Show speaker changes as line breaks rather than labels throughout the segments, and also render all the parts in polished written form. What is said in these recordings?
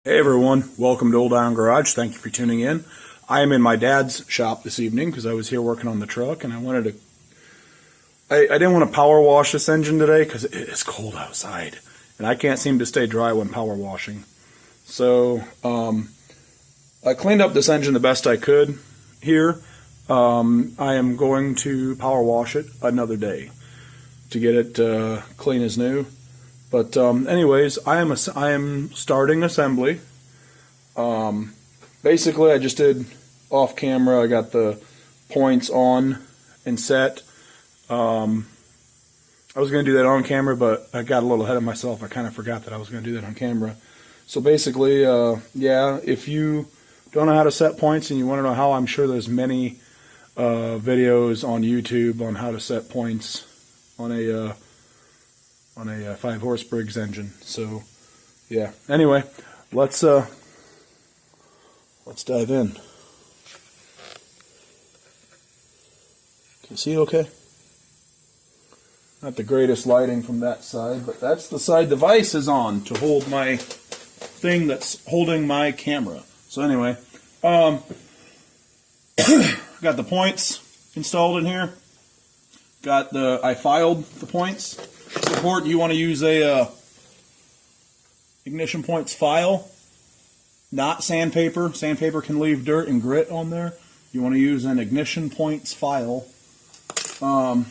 Hey everyone, welcome to Old Iron Garage. Thank you for tuning in. I am in my dad's shop this evening because I was here working on the truck and I wanted to... I didn't want to power wash this engine today because it is cold outside and I can't seem to stay dry when power washing. So I cleaned up this engine the best I could here. I am going to power wash it another day to get it clean as new. But anyways, I am starting assembly. Basically, I just did off camera. I got the points on and set. I was going to do that on camera, but I got a little ahead of myself. I kind of forgot that I was going to do that on camera. So basically, yeah, if you don't know how to set points and you want to know how, I'm sure there's many videos on YouTube on how to set points on a 5-horse Briggs engine. So yeah, anyway, let's dive in. Can you see okay? Not the greatest lighting from that side, but that's the side the vise is on to hold my thing that's holding my camera. So anyway, got the points installed in here. I filed the points. It's important you want to use a ignition points file, not sandpaper. Sandpaper can leave dirt and grit on there. You want to use an ignition points file. I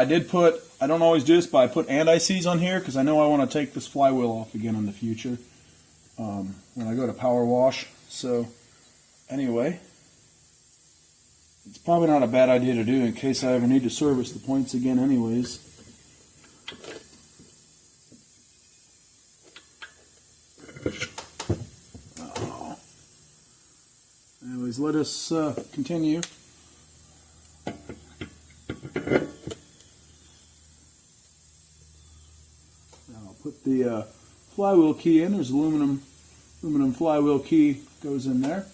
did put, I don't always do this, but I put anti-seize on here because I know I want to take this flywheel off again in the future when I go to power wash. So anyway, it's probably not a bad idea to do in case I ever need to service the points again anyways. Anyways, let us continue. Now I'll put the flywheel key in. There's aluminum flywheel key goes in there.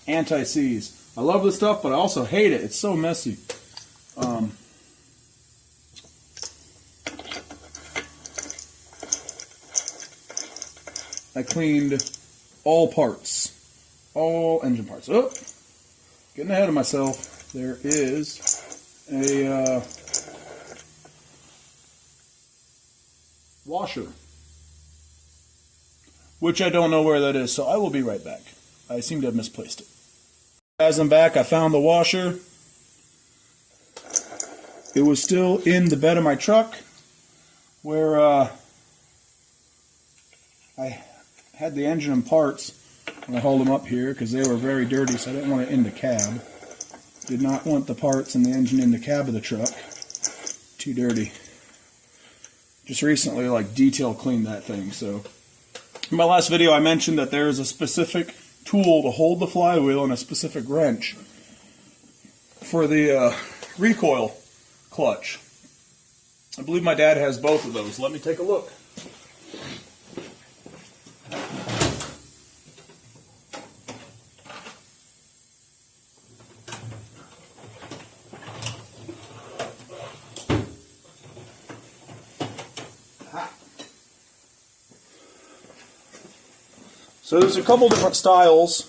Anti-seize. I love this stuff, but I also hate it. It's so messy. I cleaned all parts, all engine parts. Oh, getting ahead of myself. There is a washer, which I don't know where that is, so I will be right back. I seem to have misplaced it. As I'm back, I found the washer. It was still in the bed of my truck where I had the engine and parts. And I hold them up here because they were very dirty, so I didn't want it in the cab. Did not want the parts and the engine in the cab of the truck. Too dirty. Just recently, like, detail cleaned that thing. So in my last video, I mentioned that there is a specific tool to hold the flywheel and a specific wrench for the recoil clutch. I believe my dad has both of those. Let me take a look. So there's a couple different styles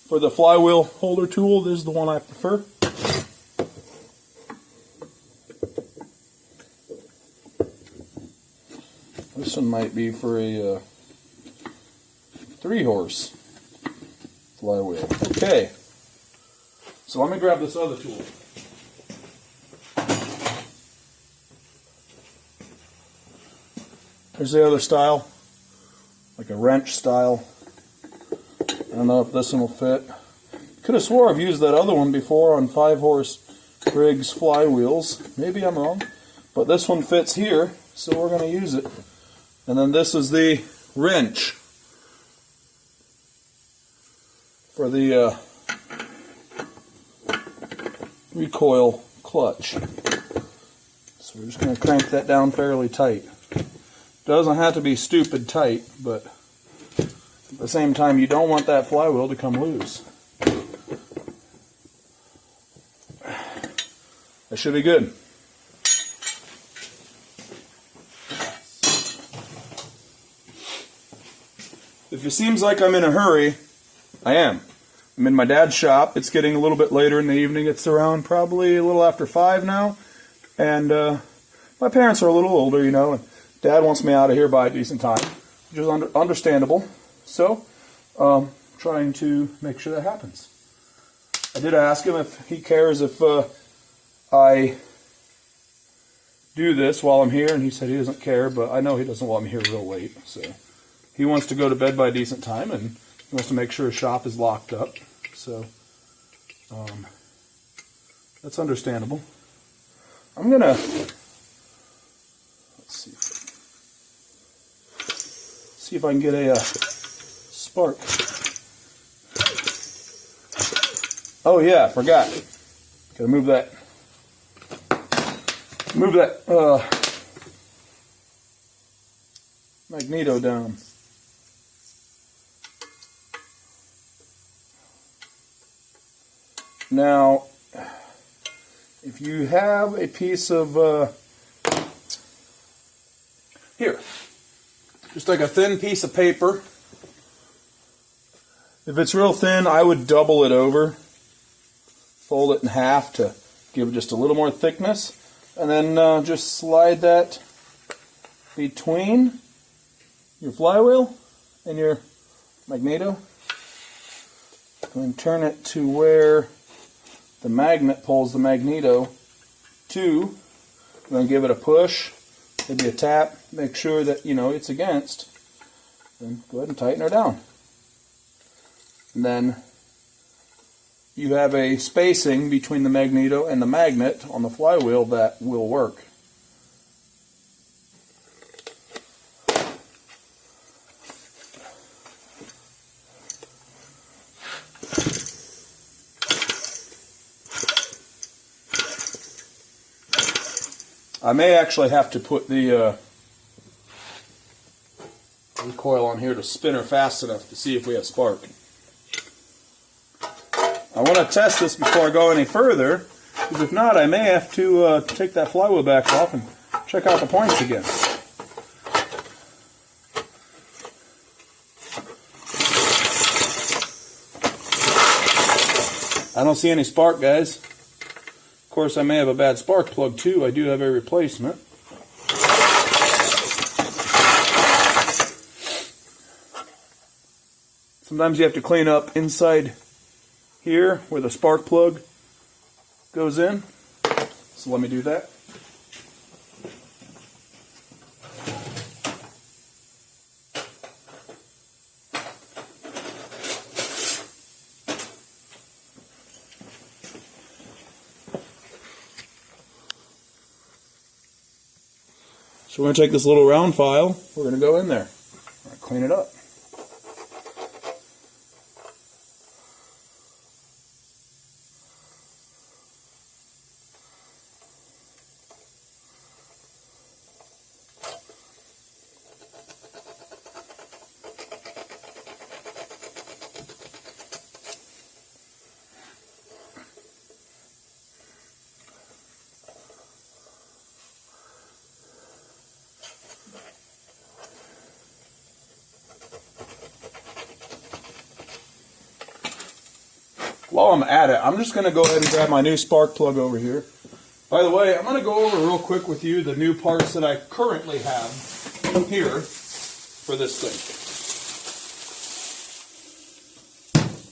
for the flywheel holder tool. This is the one I prefer. This one might be for a 3-horse flywheel. Okay, so let me grab this other tool. Here's the other style, like a wrench style. I don't know if this one will fit. Could have swore I've used that other one before on 5-horse Briggs flywheels. Maybe I'm wrong. But this one fits here, so we're going to use it. And then this is the wrench for the recoil clutch. So we're just going to crank that down fairly tight. Doesn't have to be stupid tight, but at the same time, you don't want that flywheel to come loose. That should be good. If it seems like I'm in a hurry, I am. I'm in my dad's shop. It's getting a little bit later in the evening. It's around probably a little after 5 now. And my parents are a little older, you know, and Dad wants me out of here by a decent time, which is understandable. So, trying to make sure that happens. I did ask him if he cares if I do this while I'm here, and he said he doesn't care, but I know he doesn't want me here real late. So, he wants to go to bed by a decent time, and he wants to make sure his shop is locked up. So, that's understandable. I'm gonna, let's see if I can get a spark. Oh yeah, I forgot. Gotta move that magneto down. Now, if you have a piece of, here, just like a thin piece of paper. If it's real thin, I would double it over, fold it in half to give it just a little more thickness, and then just slide that between your flywheel and your magneto, and turn it to where the magnet pulls the magneto to, and then give it a push, maybe a tap, make sure that, you know, it's against, then go ahead and tighten her down. And then you have a spacing between the magneto and the magnet on the flywheel that will work. I may actually have to put the recoil on here to spin her fast enough to see if we have spark. I want to test this before I go any further, because if not, I may have to take that flywheel back off and check out the points again. I don't see any spark, guys. Of course, I may have a bad spark plug too. I do have a replacement. Sometimes you have to clean up inside here where the spark plug goes in. So let me do that. So we're going to take this little round file, we're going to go in there, clean it up. While I'm at it, I'm just going to go ahead and grab my new spark plug over here. By the way, I'm going to go over real quick with you the new parts that I currently have here for this thing.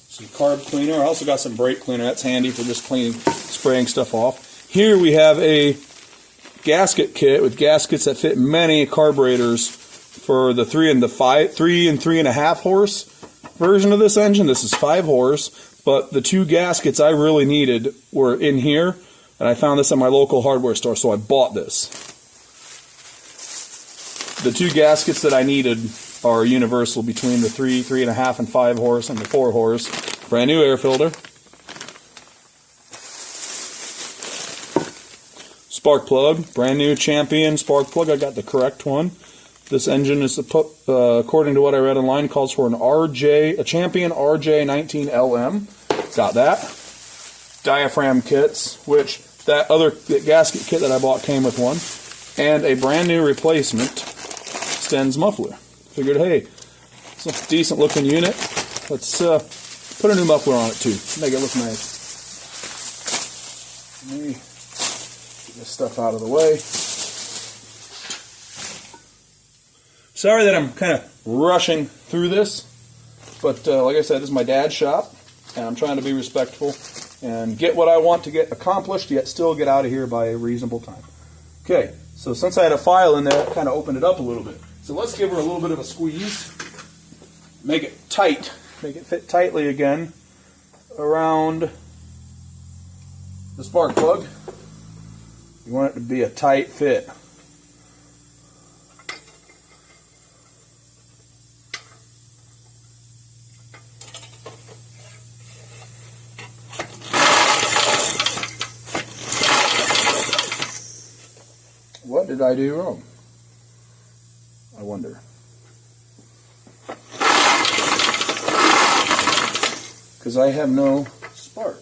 Some carb cleaner. I also got some brake cleaner. That's handy for just cleaning, spraying stuff off. Here we have a gasket kit with gaskets that fit many carburetors for the 3 and 3.5 horse version of this engine. This is 5 horse. But the 2 gaskets I really needed were in here, and I found this at my local hardware store, so I bought this. The 2 gaskets that I needed are universal between the 3, 3.5, and 5 horse and the 4 horse. Brand new air filter. Spark plug, brand new Champion spark plug. I got the correct one. This engine is, according to what I read online, calls for a Champion RJ19 LM. Got that. Diaphragm kits, which that gasket kit that I bought came with one, and a brand new replacement Sten's muffler. Figured, hey, It's a decent looking unit. Let's put a new muffler on it too. Make it look nice. Let me get this stuff out of the way. Sorry that I'm kind of rushing through this, but like I said, this is my dad's shop, and I'm trying to be respectful and get what I want to get accomplished, yet still get out of here by a reasonable time. Okay, so since I had a file in there, I kind of opened it up a little bit. So let's give her a little bit of a squeeze. Make it tight. Make it fit tightly again around the spark plug. You want it to be a tight fit. What did I do wrong? I wonder. Because I have no spark.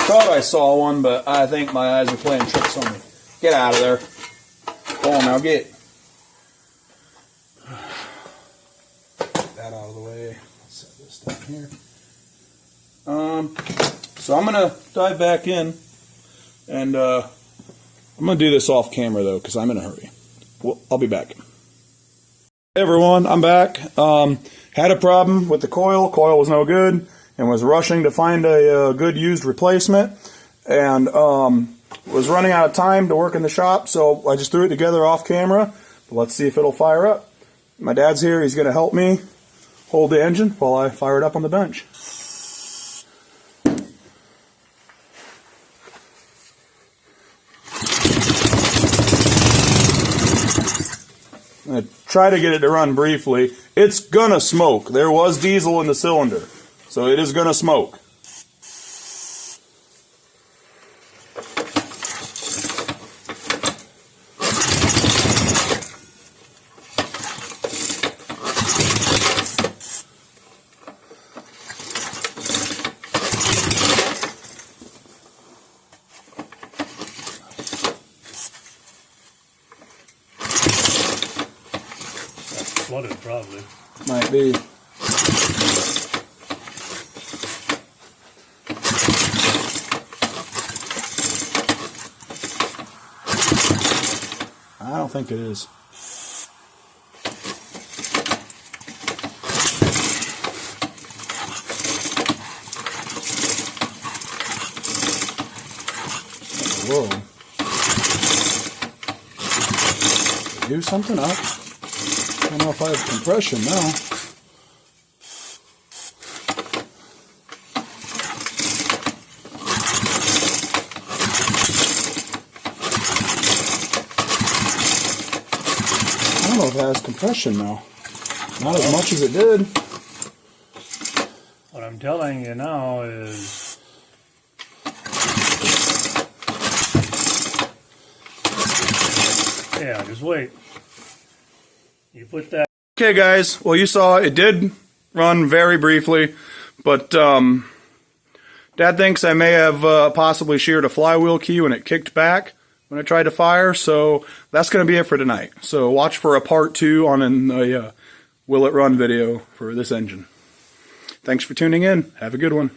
Thought I saw one, but I think my eyes are playing tricks on me. Get out of there. Come on now, get. That out of the way. Let's set this down here. So I'm going to dive back in, and I'm going to do this off camera though, because I'm in a hurry. Well, I'll be back. Hey everyone, I'm back. Had a problem with the coil. Coil was no good, and was rushing to find a good used replacement, and was running out of time to work in the shop, so I just threw it together off camera. But let's see if it'll fire up. My dad's here. He's going to help me hold the engine while I fire it up on the bench. I'm going to try to get it to run briefly. It's going to smoke. There was diesel in the cylinder, so it is going to smoke.
Flooded, probably.
Might be. I don't think it is. Whoa. Do something up. I don't know if I have compression now. I don't know if it has compression now. Not as much as it did.
What I'm telling you now is yeah, just wait. You put that.
Okay guys, well you saw it did run very briefly, but Dad thinks I may have possibly sheared a flywheel key when it kicked back when I tried to fire, so that's going to be it for tonight. So watch for a part 2 on a Will It Run video for this engine. Thanks for tuning in. Have a good one.